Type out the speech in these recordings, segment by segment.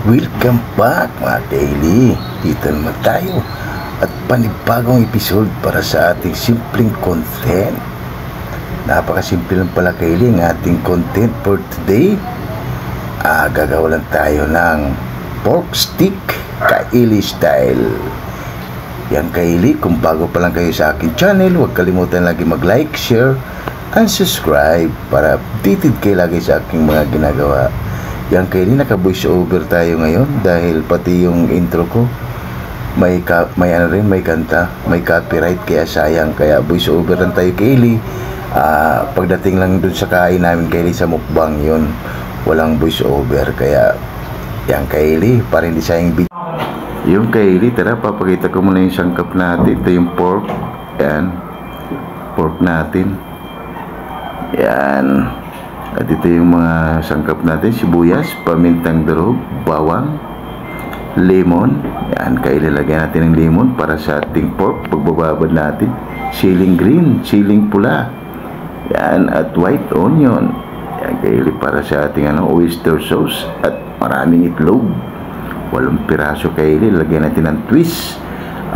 Welcome back mga Kaili. Dito naman tayo at panibagong episode para sa ating simpleng content. Napakasimple lang pala Kaili ang ating content for today. Gagawa lang tayo ng pork stick Kaili style. Yan Kaili, kung bago pa lang kayo sa aking channel, huwag kalimutan lagi mag-like, share, and subscribe para updated kayo lagi sa aking mga ginagawa. Yan Kaili, naka-voice over tayo ngayon dahil pati yung intro ko may ano rin, may kanta, may copyright, kaya sayang, kaya voice over lang tayo Kaili. Pagdating lang dun sa kain namin Kaili sa mukbang, yun walang voice over, kaya yan Kaili, para hindi sayang video. Yung Kaili, tara papakita ko muna yung sangkap natin. Ito yung pork, yan pork natin, yan. At ito yung mga sangkap natin: sibuyas, pamintang durog, bawang, lemon. Yan, kailalagyan natin ng lemon para sa ating pork pagbababad natin. Siling green, siling pula. Yan, at white onion. Yan, kaili para sa ating oyster sauce. At maraming itlog. 8 piraso kaili. Lagyan natin ng twist.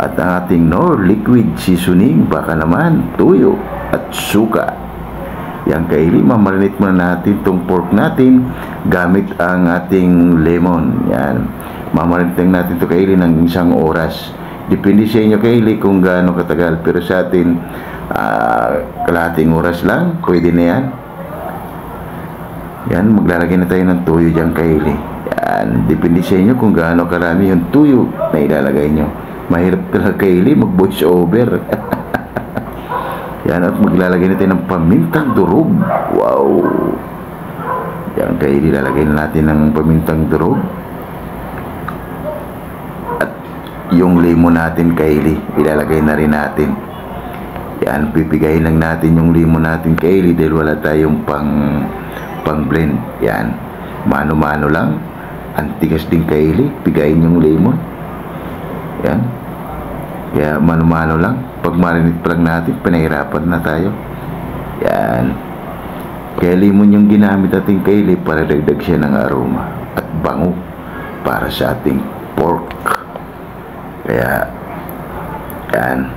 At ang ating Knorr liquid seasoning, baka naman tuyo at suka. Yan Kaili, mamarinate muna natin itong pork natin gamit ang ating lemon. Yan, mamarinate natin ito Kaili ng 1 oras. Depende sa inyo Kaili kung gaano katagal, pero sa atin kalahating oras lang, pwede na yan. Yan, maglalagay na tayo ng tuyo dyan Kaili. Yan, depende sa inyo kung gaano karami yung tuyo na ilalagay nyo. Mahirap talaga Kaili mag voice over. Yan, at maglalagay natin ng pamintang durog. Wow! Yan Kaili, lalagay natin ng pamintang durog. At yung lemon natin Kaili, ilalagay na rin natin. Yan, pipigayin lang natin yung lemon natin Kaili dahil wala tayong pang blend. Yan, mano-mano lang. Antigas din Kaili, pigayin yung lemon. Yan, kaya mano-mano lang. Pag marinate pa lang natin, pinahirapan na tayo. Yan, kaya lemon yung ginamit natin Kaili para dagdag siya ng aroma at bango para sa ating pork. Kaya yan,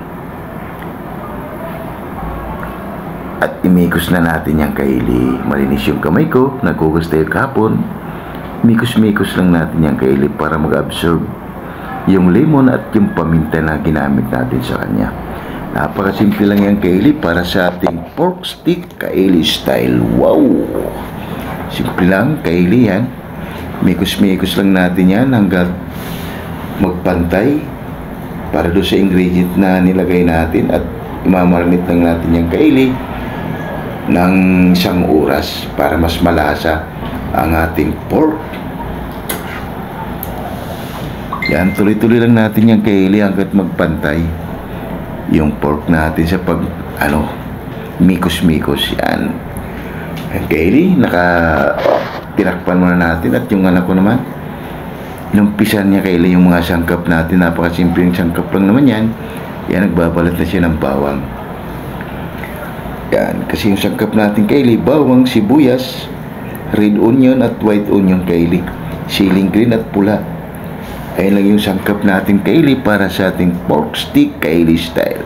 at imikos na natin yung Kaili. Malinis yung kamay ko, naghugas tayo kahapon. Mikos-mikos lang natin yung Kaili para mag-absorb yung lemon at yung paminta na ginamit natin sa kanya. Napakasimple lang yan Kaili para sa ating pork stick Kaili style. Wow! Simple lang Kaili yan. Mikos-mikos lang natin yan hanggang magpantay para doon sa ingredient na nilagay natin, at imamarinate lang natin yung Kaili ng 1 oras para mas malasa ang ating pork. Yan, tuloy-tuloy lang natin yung Kaili hanggat magpantay yung pork natin sa pag mikos-mikos. Yan, yung Kaili, tinakpan muna natin. At yung anak ko naman, inumpisan niya Kaili yung mga sangkap natin. Napakasimple yung sangkap lang naman yan. Yan, nagbabalat na siya ng bawang. Yan, kasi yung sangkap natin Kaili, bawang, sibuyas, red onion at white onion Kaili, siling green at pula. Ayun lang yung sangkap natin Kaili para sa ating pork stick Kaili style.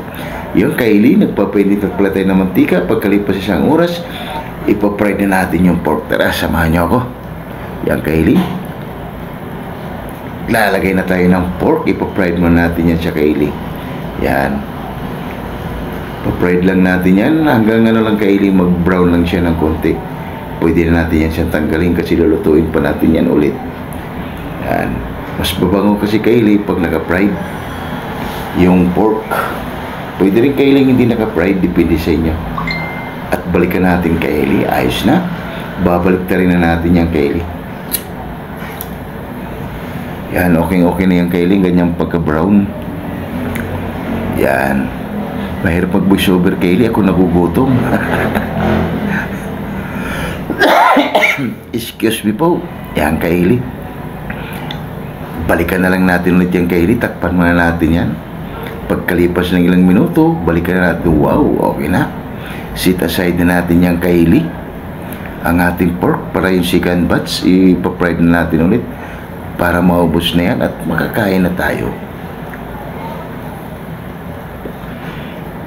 Yung Kaili, nagpapainit at pala tayo ng mantika. Pagkalipas 1 oras, ipapry na natin yung pork. Tara, samahan nyo ako. Yung Kaili, lalagay na tayo ng pork. Ipapry muna natin yan sa Kaili. Yan, ipapry lang natin yan hanggang lang Kaili, mag brown lang siya ng konti. Pwede na natin yan siyang tanggalin kasi lulutuin pa natin yan ulit. Yan, mas babango kasi Kaili pag naka-fried yung pork. Pwede rin Kaili hindi naka-fried, depende sa inyo. At balikan natin Kaili, ayos na. Babalik na rin na natin yung Kaili. Yan, okay na yung Kaili, ganyang pagka-brown. Yan, mahirap mag-voice over Kaili, ako nagugutom. Excuse me po. Yan Kaili, balikan na lang natin ulit yung Kaili. Takpan muna natin yan. Pagkalipas ng ilang minuto, balikan na natin. Wow, okay na. Set aside na natin yung Kaili. ang ating pork para yung second batch ipa-fried na natin ulit. para maubos na yan at makakain na tayo.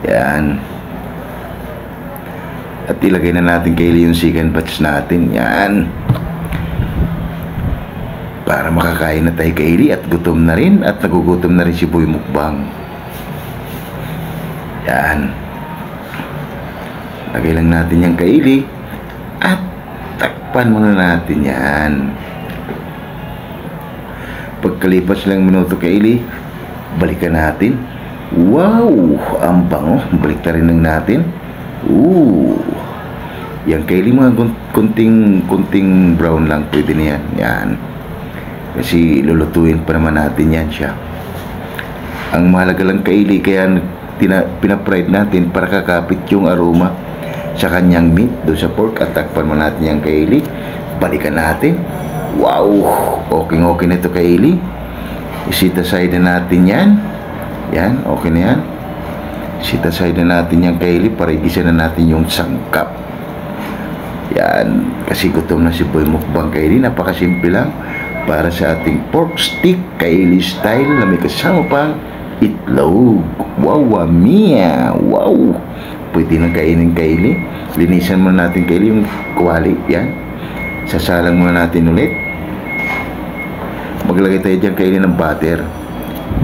Yan. At ilagay na natin Kaylee yung second batch natin. Yan. Para makakain na tayo Kaylee at gutom na rin. At nagugutom na rin si Boy Mukbang. Yan. Lagay lang natin yung Kaylee. At takpan muna natin yan. Pagkalipas lang minuto Kaylee, balikan natin. Wow! Ang bango. Balik na rin lang natin. Yan Kaylee, mga kunting brown lang pwede na yan. Yan. Kasi lulutuin pa naman natin yan siya. Ang mahalaga lang Kaylee, kaya pinapride natin para kakapit yung aroma sa kanyang meat doon sa pork. At takpan mo natin yan Kaylee. Balikan natin. Wow! Okay na ito Kaylee. Isit aside na natin yan. Yan, okay na yan. Isit aside na natin yan Kaylee para igisa na natin yung sangkap. Yan, kasi gutom na si Boy Mukbang Kaylee. Napakasimple lang. Para sa ating pork stick Kaylee style na may kasama pang itlog. Wow, mia! Wow! Pwede nang kainin Kaylee. Linisan muna natin Kaylee yung kuwali. Yan. Sasalang muna natin ulit. Maglagay tayo dyan Kaylee ng butter.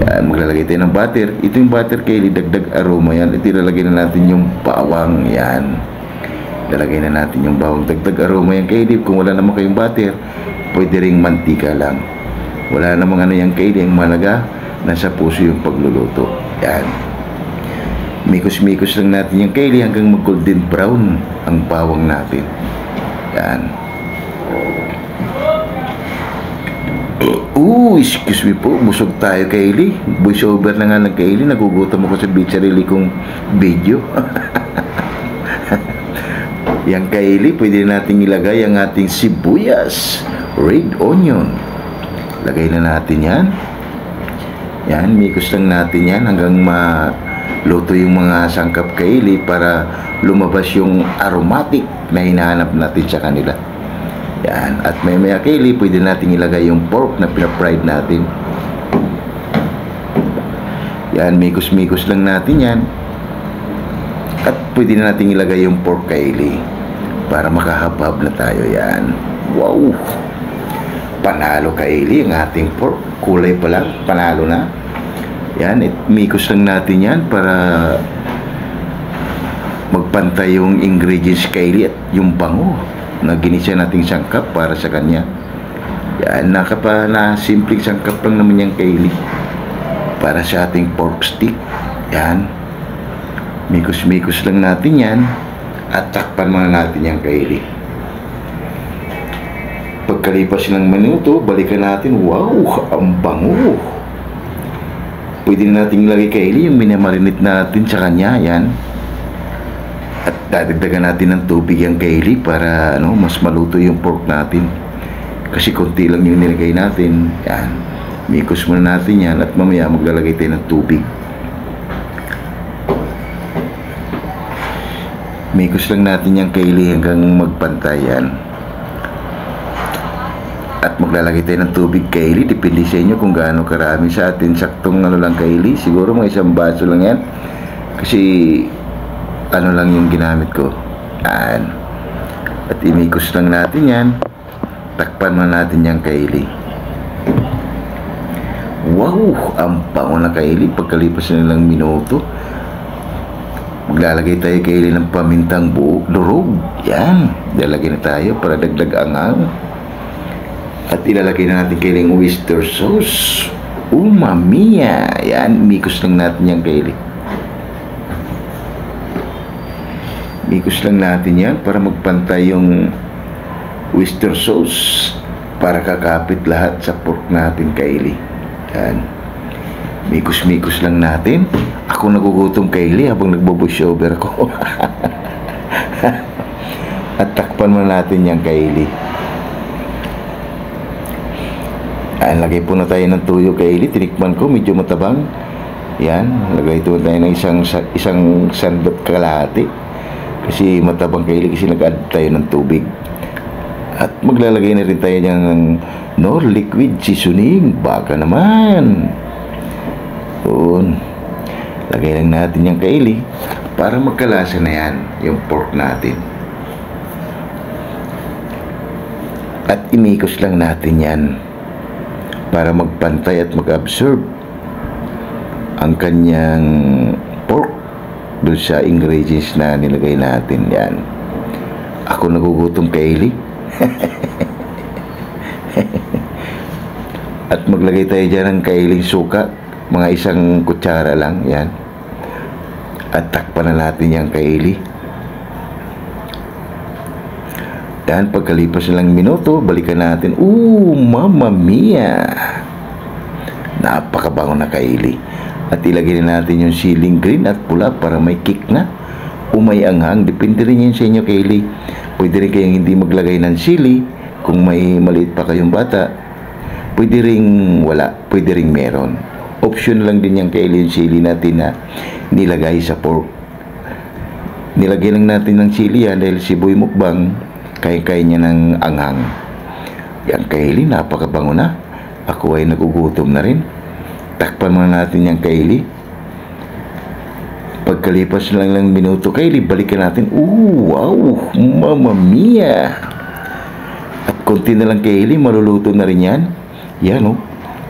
Yan, maglalagay tayo ng butter. Ito yung butter Kaylee, dagdag aroma yan. Ito ilalagay na natin yung bawang. Yan. Lalagay na natin yung bawang, dagdag aroma yan Kaylee. Kung wala naman kayong butter, pwede ring mantika lang. Wala namang ano yan Kaylee. Ang malaga, nasa puso yung pagluluto. Yan. Mikos-mikos lang natin yung Kaylee hanggang mag golden brown ang bawang natin. Yan. Excuse me po, busog tayo Kaylee. Voice over na nga ng Kaylee. Nagugutom ako sa sarili kong video. Yang Kaylee, pwede natin ilagay ang ating sibuyas, red onion. Lagay na natin yan. Yan, mikos lang natin yan hanggang maluto yung mga sangkap Kaylee para lumabas yung aromatic na hinahanap natin sa kanila. Yan, at maya Kaylee, pwede natin ilagay yung pork na pinapride natin. Yan, mikos-mikos lang natin yan. At pwede na natin ilagay yung pork Kaylee para makahab-hab na tayo. Yan. Wow! Panalo Kaylee ang ating pork. Kulay pa lang, panalo na. Yan, mikos lang natin yan para magpantay yung ingredients Kaylee at yung bango na ginisa nating sangkap para sa kanya. Yan, na simpleng sangkap lang naman yung Kaylee para sa ating pork stick. Yan, mikos-mikos lang natin yan at takpan muna natin yung Kaylee. Pagkalipas ng minuto, balikan natin. Wow, ang bango. Pwede natin ilagay Kaylee yung minamarinate natin sa kanya. Yan. At dadagdagan natin ng tubig yung Kaylee para mas maluto yung pork natin. Kasi konti lang yung nilagay natin. Yan. Mikos muna natin yan at mamaya maglalagay tayo ng tubig. Mikos lang natin yung Kaylee hanggang magpantay yan. At maglalagay tayo ng tubig Kaylee. Depende sa inyo kung gaano karami. Sa atin saktong lang Kaylee. Siguro mga 1 baso lang yan. Kasi lang yung ginamit ko. Yan. At imikos lang natin yan. Takpan mo natin yung Kaylee. Wow! Ang bango na Kaylee. Pagkalipas na lang minuto, maglalagay tayo Kaylee ng pamintang durog. Yan. Lalagay na tayo para dagdag angang. At ilalagay na natin Kaylee ng oyster sauce. Mia! Yan. Mikos lang natin yung Kaylee. Mikos lang natin yan para magpantay yung oyster sauce para kakapit lahat sa pork natin Kaylee. Yan. Mikos-mikos lang natin. Ako nagugutom Kaylee habang nagbo-voice over ko. At takpan mo natin yung Kaylee. Yan, lagay po na tayo ng tuyo Kaylee. Tinikman ko, medyo matabang. Yan, lagay po tayo ng isang sandot kalahati. Kasi matabang Kaylee kasi nag-add tayo ng tubig. At maglalagay na rin tayo ng liquid seasoning. Baka naman. Yun. Lagay lang natin yung kaili para magkalasa na yan yung pork natin. At imikos lang natin yan para magpantay at mag-absorb ang kanyang pork doon sa ingredients na nilagay natin. Yan. Ako nagugutom kaili. At maglagay tayo dyan ng kailing suka, mga 1 kutsara lang. Yan. At takpan na natin yung kaili. Yan, pagkalipas ng minuto, balikan natin. Mamma mia! Napakabango na kaili. At ilagay na natin yung siling green at pula para may kick na. May anghang. Depende rin yan sa inyo kaili. Pwede rin kayong hindi maglagay ng sili kung may maliit pa kayong bata. Pwede ring wala. Pwede ring meron. Option lang din yung kaili yung sili natin na nilagay sa pork. Nilagay lang natin ng sili yan dahil si Boy Mukbang kaya niya ng anghang. Yang kaili, napakabango na. Ako ay nagugutom na rin. Takpan muna natin yung kaili. Pagkalipas lang ng minuto kaili, balikan natin. Wow! Mamma mia! At konti na lang kaili, maluluto na rin yan. Yan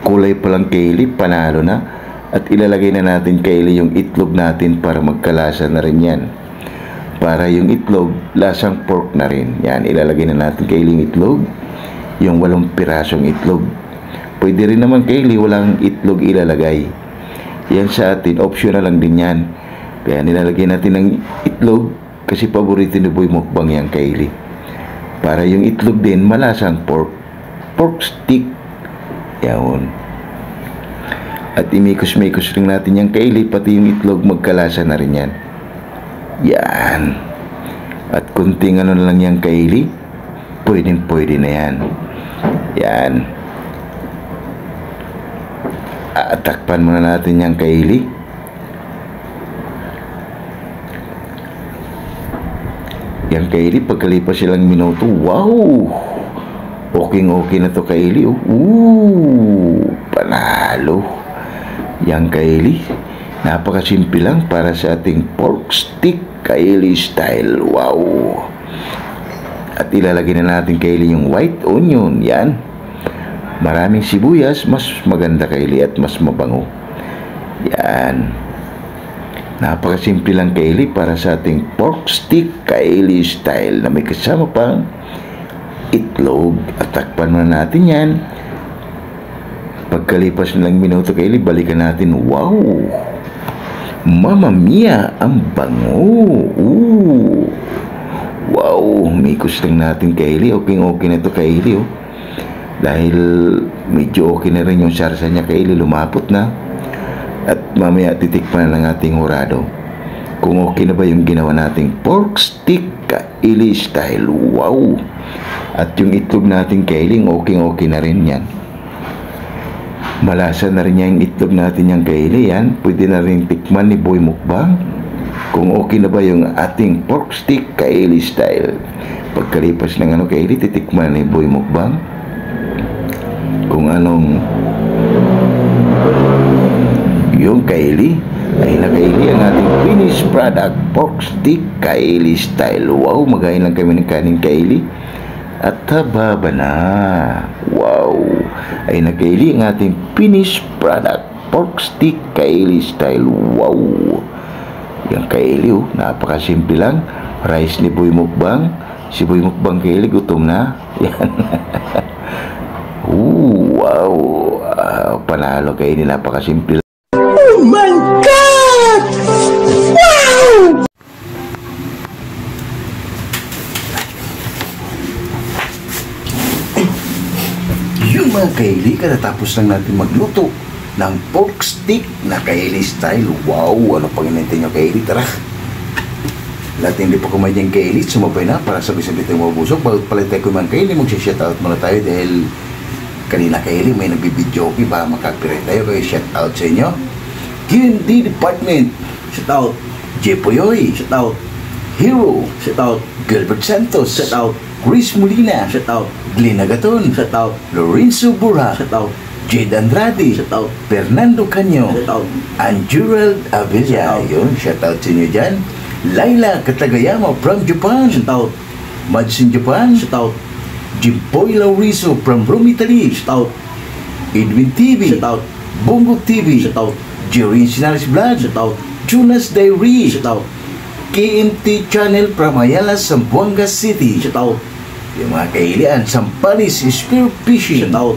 kulay pa lang kaili, panalo na. At ilalagay na natin kaili yung itlog natin para magkalasa na rin yan. Para yung itlog, lasang pork na rin. Yan, ilalagay na natin kaili yung itlog. Yung 8 pirasong itlog. Pwede rin naman kaili, walang itlog ilalagay. Yan sa atin, optional lang din yan. Kaya nilalagay natin ng itlog kasi paborito ni Boy Mukbang yan kaili. Para yung itlog din, malasang pork. Pork stick. Yan. At imikos-mikos rin natin yung kaili, pati yung itlog magkalasa na rin yan. Yan. At kunting na lang yung kaili, pwede na yan. Yan. Takpan muna natin yung kaili. Yung kaili, pagkalipas silang minuto, wow! Okay na to kaili. Panalo. Yung kaili, napakasimple lang para sa ating pork stick kaili style. Wow! At ilalagay na natin kaili yung white onion. Yan. Maraming sibuyas, mas maganda kaili at mas mabango. Yan. Napakasimple lang kaili para sa ating pork stick kaili style na may kasama pang itlog. At takpan na natin yan. Pagkalipas ng minuto kaili, balikan natin. Wow! Mamma mia! Ang bango! Wow! Mikos lang natin kaili. Okay na to kaili. Dahil medyo okay na rin yung sarsa niya kaili. Lumapot na. At mamaya titikpan na ng ating hurado kung okay na ba yung ginawa nating pork stick kaili style. Wow! At yung itlog natin kaili, okay na rin yan. Malasa na rin yung itlog natin yung kaili. Yan, pwede na rin tikman ni Boy Mukbang kung okay na ba yung ating pork stick kaili style. Pagkalipas ng kaili, titikman ni Boy Mukbang kung anong yung kaili ay nakaili ang ating finished product pork stick kaili style. Wow, magain lang kami ng kaning kaili at hababa na. Wow, ay nakaili ang ating finished product pork stick kaili style. Wow, yung kaili napakasimple lang. Rice ni Boy Mukbang. Si Boy Mukbang kaili gutom na. Yan. Wow, panalo kaili, napakasimple. Oh my God! Wow! Yung mga kaili, katatapos lang natin magluto ng pork stick na kaili style. Wow! Ano pang inintay nyo kaili? Tara! Lahat hindi pa kumain yung kaili, sumabay na para sabi-sabi tayo mabusog. Bago pala tayo kumain kaili, mag-shoutout muna tayo dahil kanina kaili may nagbibidyo okay ba makapirate tayo. Kaya shoutout sa inyo. Hindi Department, shoutout. Jepoyoy, shoutout. Hero, Shout out. Gilbert Santos, Shout out. Chris Molina, Shout out. Glenn Agaton, Shout out. Lorenzo Burra, Shout out. Jade Andrade, Shout out. Fernando Canyo, Shout out. and Gerald Avila. Shout out. Yun, shout out sa inyo dyan. Laila Katagayama from Japan, Shout out. Mads in Japan, Shout out. Jimpoy Laurizo from Rome, Italy, Shout out. Edwin TV, Shout out. Bongo TV, Shout out. Jerry Sinaris Vlog, Shout out. Jonas Diary, Shout out. KMT Channel from Ayala, Zamboanga City, Shout out. yung mga kailian, Sampalis, Spear Fishing. Shout out.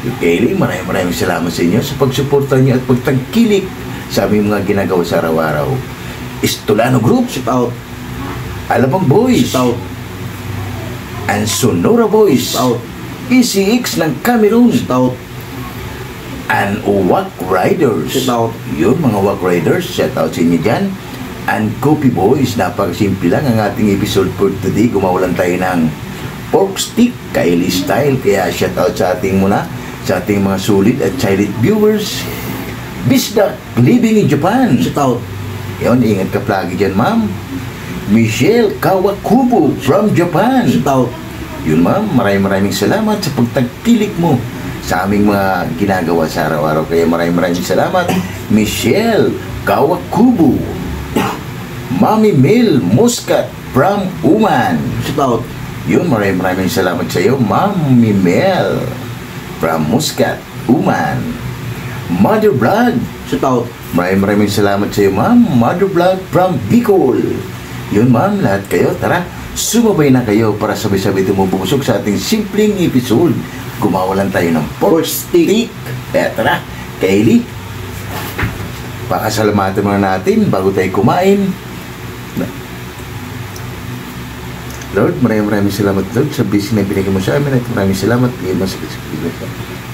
Yung kaili, maraming salamat sa inyo sa pagsuporta niyo at pagtangkilik sa aming mga ginagawa sa araw-araw. Istolano Group, Shout out. Alabang Boys, Shout out. and Sonora Boys, Shout out. ECX ng Cameroon, Shout out. and Wack Riders. Shout out. Yun, mga Wack Riders, shout out sa inyo dyan. And Coffee Boys, napakasimple lang ang ating episode for today. Gumawa lang tayo ng pork stick, Kylie style. Kaya shout out sa ating muna, sa ating mga solid at silent viewers. Bisdak, living in Japan. Shout out. Yun, ingat ka palagi dyan, ma'am. Michelle Kawakubo from Japan. Shout out. Yun, ma'am, maraming salamat sa pagtagpilik mo sa aming mga ginagawa sa araw-araw. Kaya maraming salamat, Michelle Kawakubo. Mami Mel Muscat from Uman. Shout out. Yun, maraming salamat sa iyo, Mami Mel from Muscat, Uman. Mother Vlog. Shout out. Maraming salamat sa iyo, ma'am. Mother Vlog from Bicol. Yun, ma'am, lahat kayo, tara, sumabay na kayo para sabay-sabay tumubusog sa ating simpleng episode. Gumawa lang tayo ng pork stick. Kaya tara, Kylie, pakasalamatan muna natin bago tayo kumain. Lord, maraming salamat, Lord, sa blessing na binigay mo sa amin at maraming salamat.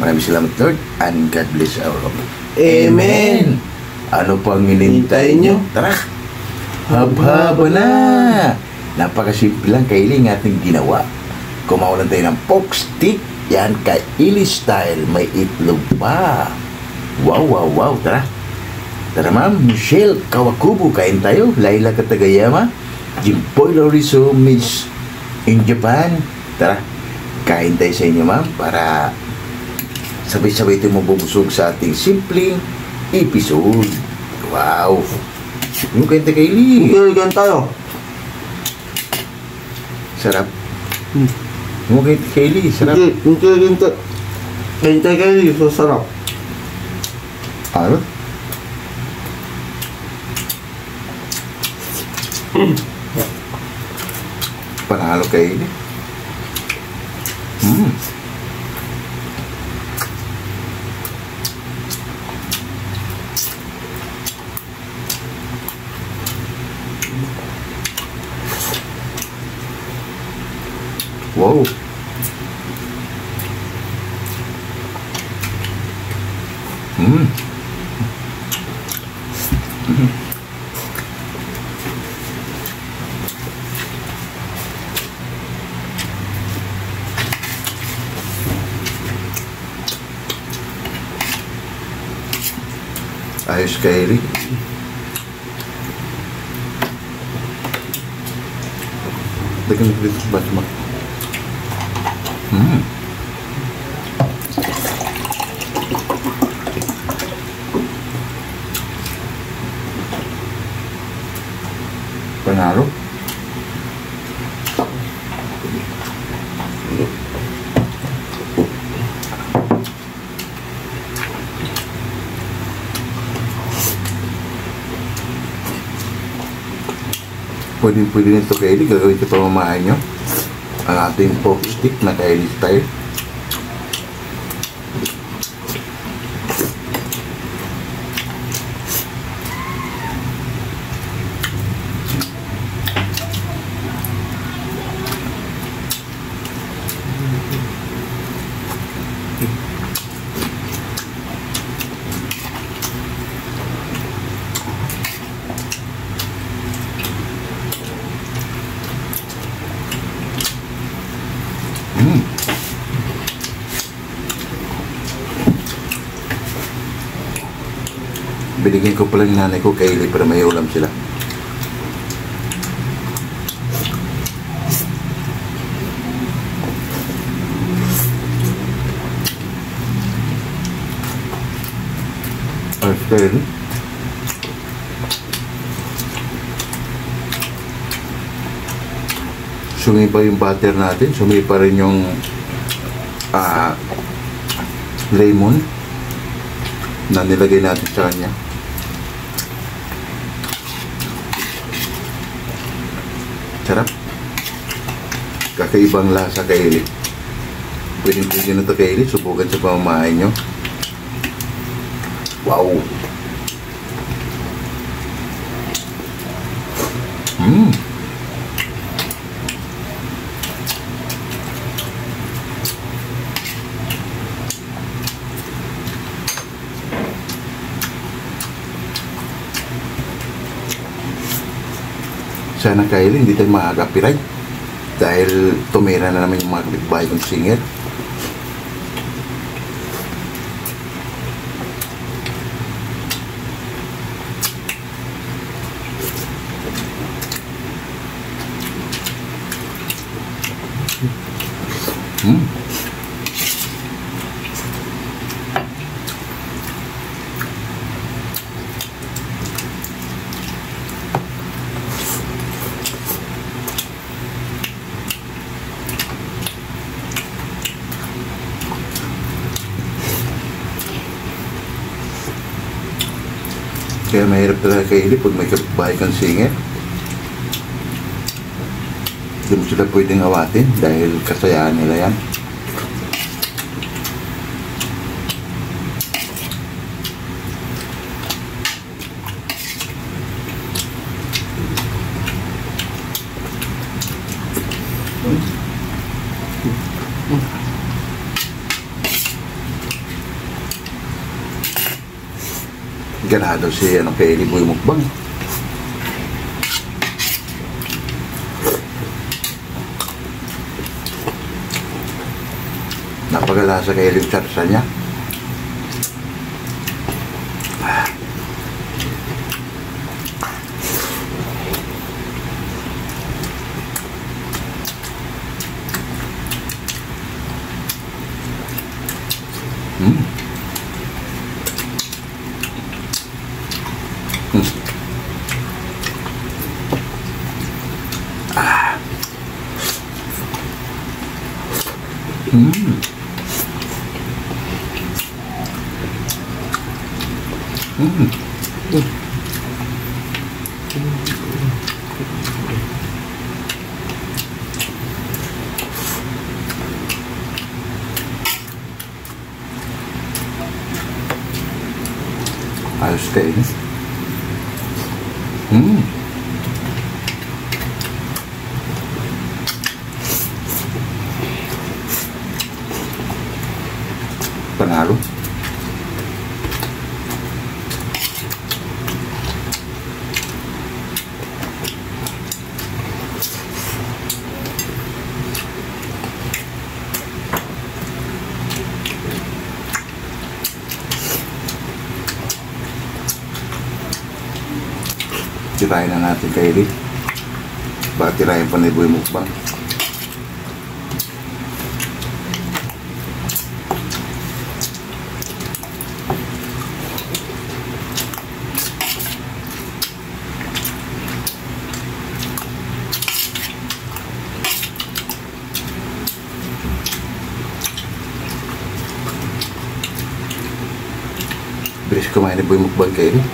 Maraming salamat, Lord, and God bless our home. Amen. Ano pang hinintay nyo? Tara! Hab-haba na! Napakasimple lang, Kylie, ang ating ginawa. Kumawa lang tayo ng pork stick. Yan, Kylie style. May itlog pa. Wow. Tara! Tara, ma'am. Michelle Kawakubo, kain tayo. Laila Katagayama, Jimpoy Laurizo, Miss in Japan. Tara, kain tayo sa inyo, ma'am, para sabay-sabay tayo mabubusog sa ating simpleng episode. Wow! Yung kain tayo, Kylie. Magkaligan tayo. Sarap. Yung kain tayo, Kylie. Sarap. Magkaligan tayo. Kain so sarap. Ano? Panalo, Kylie. Wow. Ayos, Kylie. Dagan mo dito sa mo. Panalo. Pwede nito, Kylie, gagawin ito pamamahay nyo. Ang ating pork stick na Kylie style. Binigyan ko pala ng nanay ko, Kylie, para may ulam sila. Kaya sumipa yung butter natin, sumipa rin yung lemon na nilagay natin sa kanya. Sarap. Kakaibang lasa kay pwede na ito kay subukan sa pamamahay nyo. Wow. Sana kayo hindi tayo makaka-copyright dahil tumira na naman yung mga kapitbahay kong singer. Kaya mahirap talaga kay Eli pag may kapitbahay kang singer. Hindi mo sila pwedeng awatin dahil kasayaan nila yan. Ganado si kay Eli Boy Mukbang. Napagalasa kay Eli Charsa niya. Ayos kayo. Panalo. Tirahin na natin kay Eli. Baka tirahin pa ni Boy Mukbang. Bilis kumain ni Boy Mukbang kay Eli.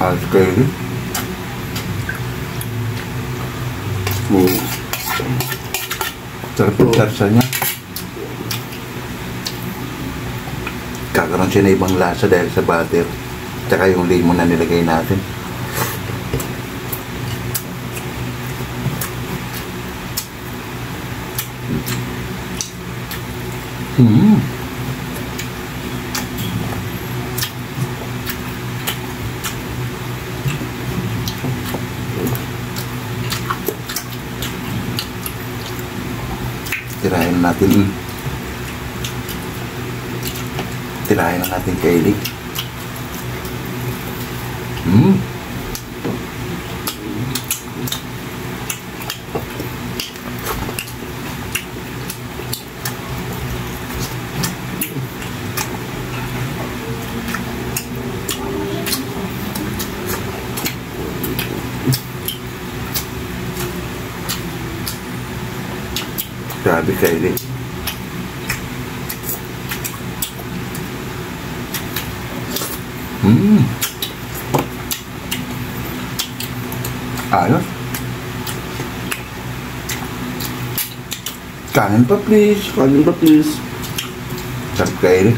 Ayos kayo rin. Sarap yung sarsa niya. Kakaroon siya na ibang lasa dahil sa butter. Tsaka yung lemon na nilagay natin. Tirahin natin. Tirahin na natin kailig. Grabe kailig. Ayos. Kanin pa please. Kanin pa please. Sarap kailig.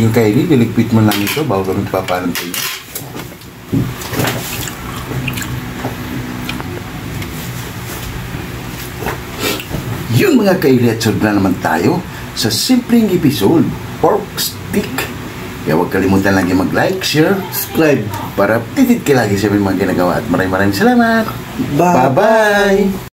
Yung kailig, niligpit mo lang ito bago kami papalam sa iyo. Yun mga kailig, at sunod na naman tayo sa simpleng episode, pork stick. Kaya huwag kalimutan lagi mag-like, share, Subscribe. para updated ka lagi sa mga ginagawa. At maraming salamat. Bye. Bye-bye!